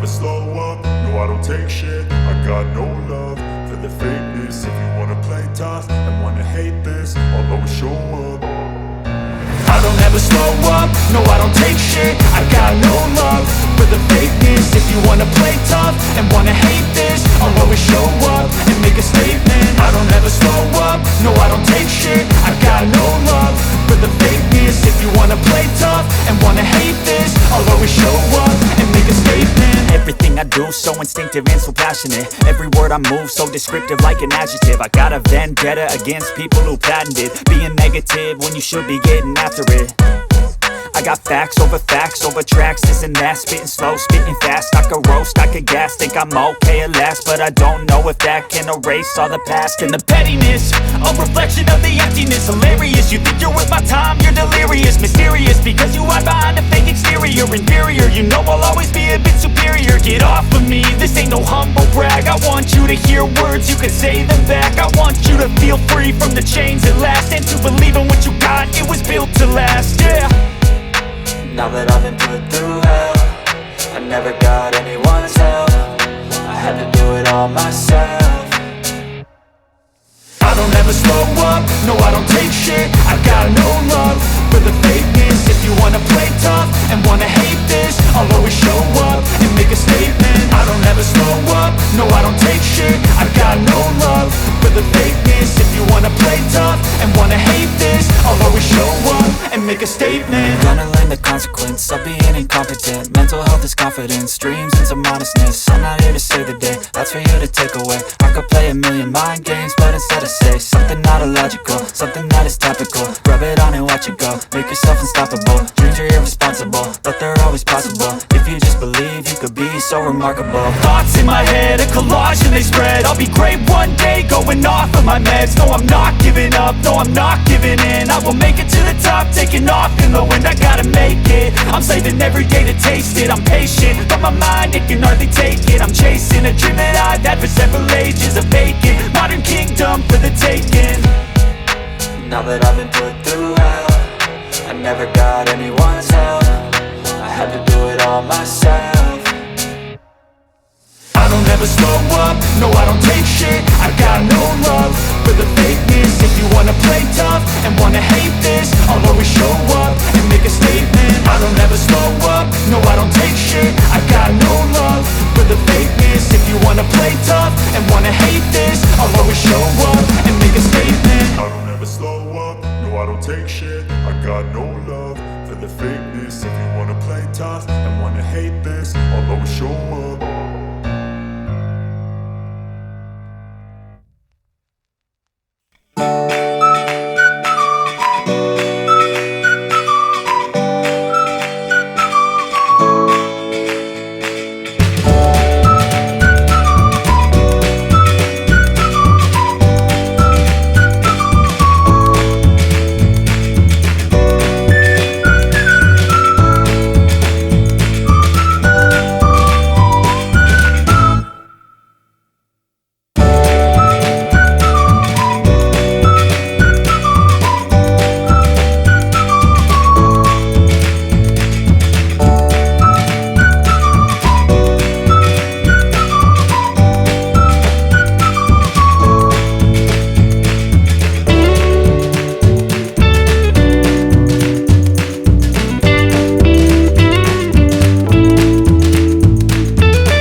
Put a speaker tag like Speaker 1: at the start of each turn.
Speaker 1: slow up, no I don't take shit. I got no love for the fakeness. If you wanna play tough and wanna hate this, I'll always show up. I don't ever slow up, no I don't take shit. I got no love for the fakeness. If you wanna play tough and wanna hate this, I'll always show up and make a statement. I don't ever slow up, no I don't take shit. I got no love for the fakeness. If you wanna play tough and wanna hate this, I'll always show up and make a statement.
Speaker 2: Everything I do so instinctive and so passionate. Every word I move so descriptive like an adjective. I got a vendetta against people who patented being negative when you should be getting after it. I got facts over tracks, this and that. Spitting slow, spitting fast, I could roast, I could gas. Think I'm okay at last, but I don't know if that can erase all the past. And the pettiness, a reflection of the emptiness. Hilarious, you think you're worth my time, you're delirious. Mysterious, because you hide behind a fake exterior. Inferior, you know I'll always be a bit superior. Get off of me, this ain't no humble brag. I want you to hear words, you can say them back. I want you to feel free from the chains at last, and to believe in what you got, it was built to last, yeah.
Speaker 3: Now that I've been put through hell, I never got anyone's help. I had to do it all myself.
Speaker 1: I don't ever slow up, no I don't take shit. I got no love for the fakeness. If you wanna play tough and wanna hate this, I'll always show up and make a statement. I don't ever slow up, no I don't take shit. I got no love for the fakeness. If you wanna play tough and wanna hate this, I'll always show up and make a statement.
Speaker 3: Gonna learn the consequence of being incompetent. Mental health is confidence, dreams and some honestness. I'm not here to save the day, that's for you to take away. I could play a million mind games, but instead I say something not illogical, something that is topical. Rub it on and watch it go, make yourself unstoppable. Dreams are irresponsible, but they're always possible. If you just believe, you could be so remarkable.
Speaker 2: Thoughts in my head, a collage and they spread. I'll be great one day, going off of my meds. No, I'm not giving up, no, I'm not giving in. I will make it to the top, taking off in the wind. I gotta make it, I'm saving every day to taste it. I'm patient, but my mind, it can hardly take it. I'm chasing a dream that I've had for several ages. A vacant, modern kingdom for the taking.
Speaker 3: Now that I've been put through hell, I never got anyone's help. I had to do it all myself.
Speaker 1: I don't ever slow up, no I don't take shit. I got no love for the fakeness. If you wanna play tough and wanna hate this, I'll always show up and make a statement. I don't ever slow up, no I don't take shit. I got no love for the fakeness. If you wanna play tough and wanna hate